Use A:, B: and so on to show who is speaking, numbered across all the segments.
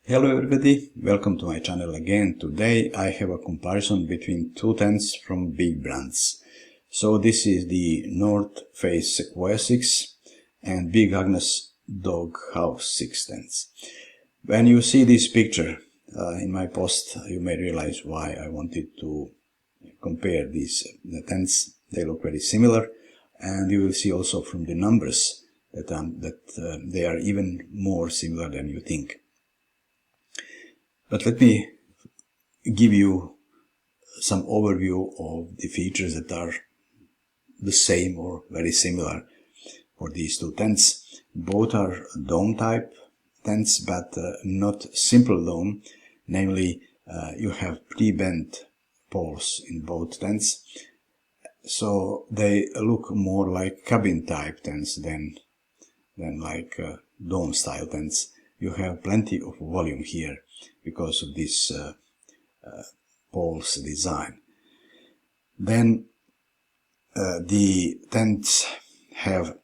A: Hello everybody, welcome to my channel again. Today I have a comparison between two tents from big brands. So this is the North Face Sequoia 6 and Big Agnes Dog House 6 tents. When you see this picture in my post, you may realize why I wanted to compare these tents. They look very similar, and you will see also from the numbers that they are even more similar than you think. But let me give you some overview of the features that are the same or very similar for these two tents. Both are dome type tents, but not simple dome. Namely, you have pre-bent poles in both tents, so they look more like cabin type tents than like dome style tents. You have plenty of volume here because of this poles design. Then the tents have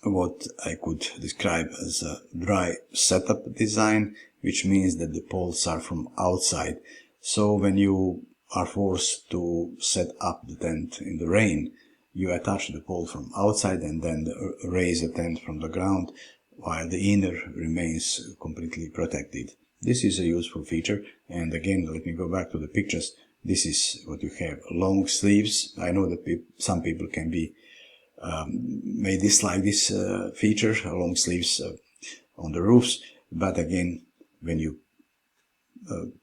A: what I could describe as a dry setup design, which means that the poles are from outside. So when you are forced to set up the tent in the rain, you attach the pole from outside and then raise the tent from the ground, while the inner remains completely protected. This is a useful feature, and again, let me go back to the pictures. This is what you have: long sleeves. I know that some people can be may dislike this feature, long sleeves on the roofs, but again, when you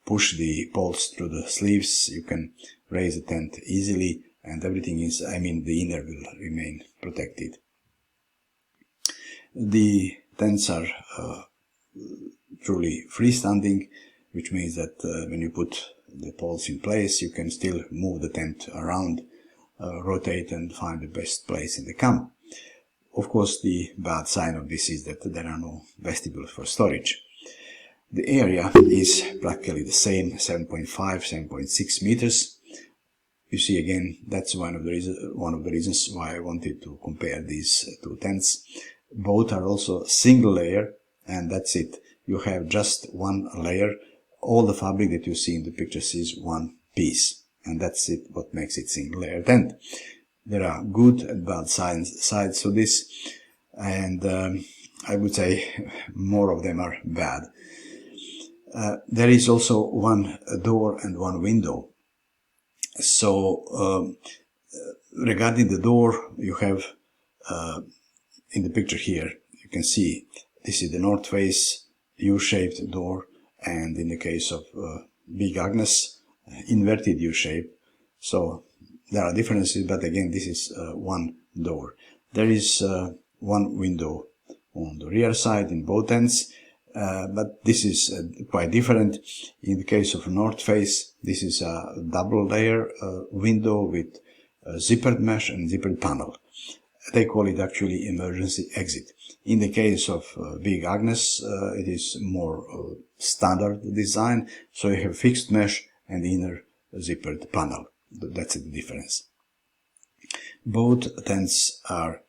A: push the poles through the sleeves, you can raise the tent easily, and everything is, the inner will remain protected. The tents are truly freestanding, which means that when you put the poles in place, you can still move the tent around, rotate and find the best place in the camp. Of course, the bad sign of this is that there are no vestibules for storage. The area is practically the same, 7.5, 7.6 meters. You see, again, that's one of the reasons why I wanted to compare these two tents. Both are also single layer, and that's it. You have just one layer. All the fabric that you see in the pictures is one piece, and that's it, what makes it single layer tent. There are good and bad sides to this, and I would say more of them are bad. There is also one door and one window. So regarding the door, you have in the picture here, you can see this is the North Face U-shaped door, and in the case of Big Agnes, inverted U-shape. So there are differences, but again, this is one door. There is one window on the rear side in both ends, but this is quite different. In the case of North Face, this is a double layer window with zippered mesh and zippered panel. They call it actually emergency exit. In the case of Big Agnes, it is more standard design, so you have fixed mesh and inner zippered panel. That's the difference. Both tents are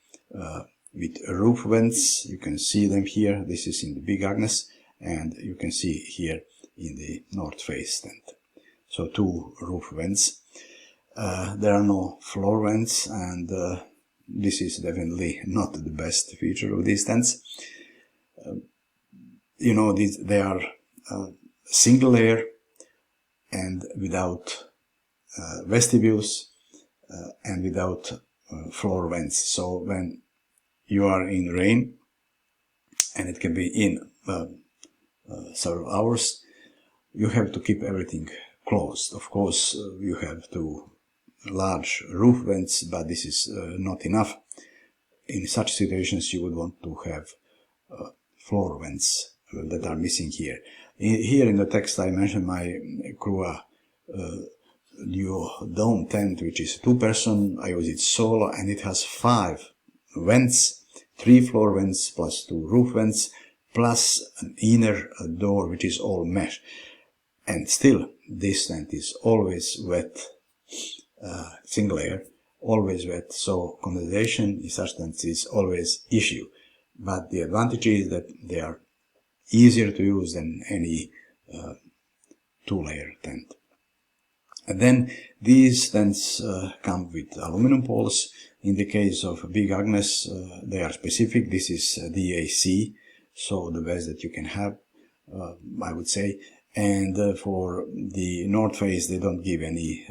A: with roof vents. You can see them here. This is in the Big Agnes, and you can see here in the North Face tent. So two roof vents. There are no floor vents, and this is definitely not the best feature of these tents. They are single layer and without vestibules and without floor vents. So when you are in rain, and it can be in several hours, you have to keep everything closed. Of course, you have two large roof vents, but this is not enough. In such situations, you would want to have floor vents that are missing here. Here in the text, I mentioned my Crua new dome tent, which is 2-person. I use it solo, and it has 5 vents, 3 floor vents plus 2 roof vents, plus an inner door which is all mesh. And still, this tent is always wet, single layer, always wet, so condensation in such tents is always issue. But the advantage is that they are easier to use than any two-layer tent. And then these tents come with aluminum poles. In the case of Big Agnes, they are specific. This is DAC, so the best that you can have, I would say. And for the North Face, they don't give any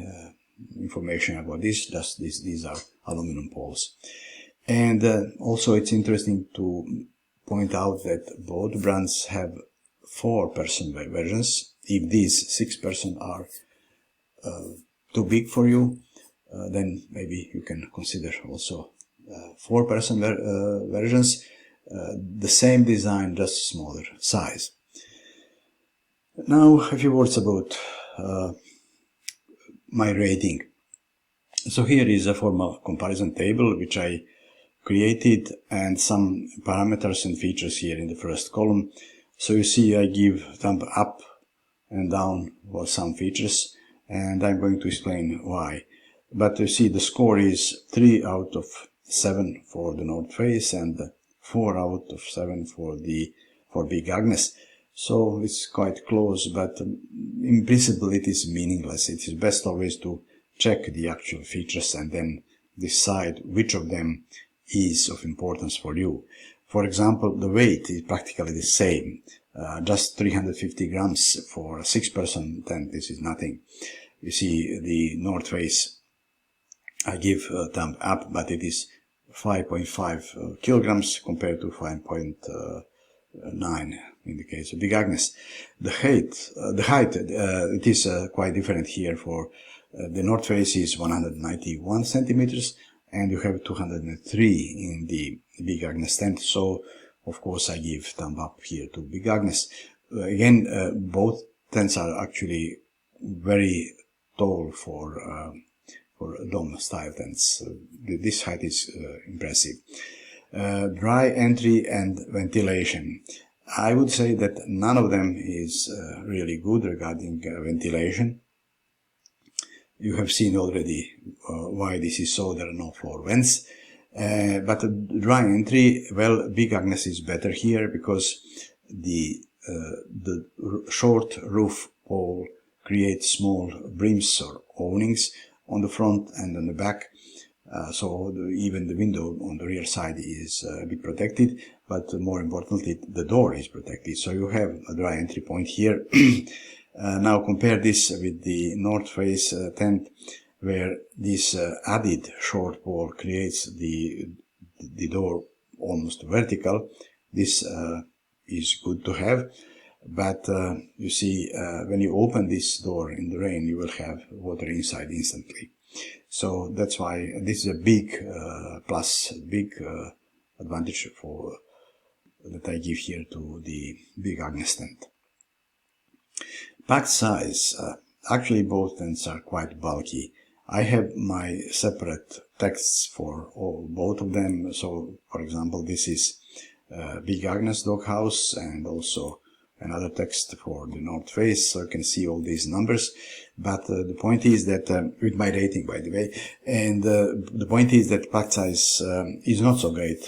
A: information about this, just these are aluminum poles. And also it's interesting to point out that both brands have 4-person versions. If these 6-person are too big for you, then maybe you can consider also 4-person versions, the same design, just smaller size. Now a few words about my rating. So here is a formal comparison table which I created, and some parameters and features here in the first column. So you see I give thumb up and down for some features, and I'm going to explain why. But you see the score is 3 out of 7 for the North Face and 4 out of 7 for Big Agnes. So it's quite close, but in principle it is meaningless. It is best always to check the actual features and then decide which of them is of importance for you. For example, the weight is practically the same, just 350 grams for a 6-person tent. This is nothing. You see the North Face, I give a thumb up, but it is 5.5 kilograms compared to 5.9 in the case of Big Agnes. The height, it is quite different here. For the North Face is 191 centimeters, and you have 203 in the Big Agnes tent. So of course I give thumb up here to Big Agnes. Again, both tents are actually very tall for dome style tents. This height is impressive. Dry entry and ventilation. I would say that none of them is really good regarding ventilation. You have seen already why this is so. There are no floor vents. But dry entry, well, Big Agnes is better here because the short roof pole creates small brims or openings on the front and on the back. So even the window on the rear side is a bit protected, but more importantly, the door is protected. So you have a dry entry point here. Now compare this with the North Face tent, where this added short pole creates the door almost vertical. This is good to have, but you see, when you open this door in the rain, you will have water inside instantly. So that's why this is a big plus, big advantage that I give here to the Big Agnes tent. Pack size. Actually both tents are quite bulky. I have my separate texts for both of them. So for example, this is Big Agnes Dog House, and also another text for the North Face, so you can see all these numbers. But the point is that, with my rating by the way, and the point is that pack size is not so great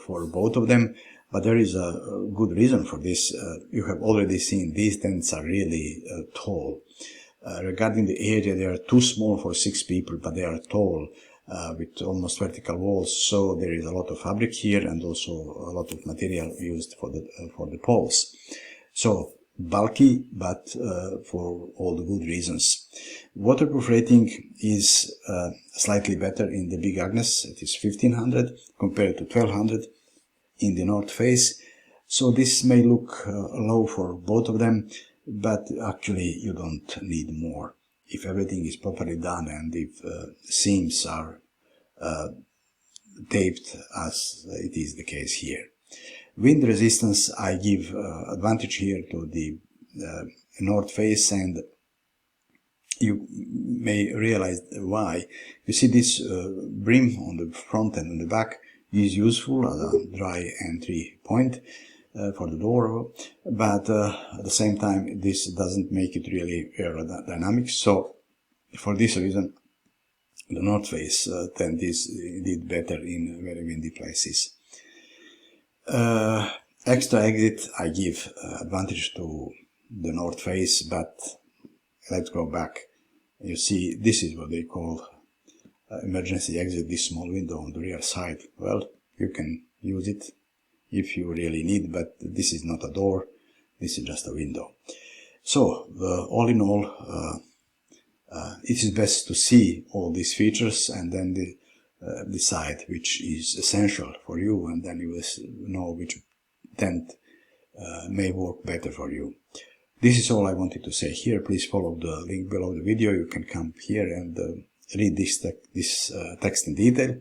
A: for both of them, but there is a good reason for this. You have already seen these tents are really tall. Regarding the area, they are too small for 6 people, but they are tall, with almost vertical walls, so there is a lot of fabric here and also a lot of material used for the poles. So bulky, but for all the good reasons. Waterproof rating is slightly better in the Big Agnes. It is 1500 compared to 1200 in the North Face. So this may look low for both of them, but actually you don't need more. If everything is properly done and if seams are taped as it is the case here. Wind resistance, I give advantage here to the North Face, and you may realize why. You see this brim on the front and on the back is useful as a dry entry point for the door, but at the same time this doesn't make it really aerodynamic. So for this reason the North Face tent is indeed better in very windy places. extra exit I give advantage to the North Face, but let's go back. You see, this is what they call emergency exit, this small window on the rear side. Well, you can use it if you really need, but this is not a door, this is just a window. So all in all, it is best to see all these features and then decide which is essential for you, and then you will know which tent may work better for you. This is all I wanted to say here. Please follow the link below the video. You can come here and read this text in detail,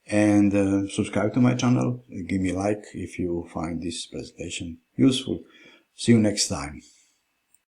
A: and subscribe to my channel. Give me a like if you find this presentation useful. See you next time.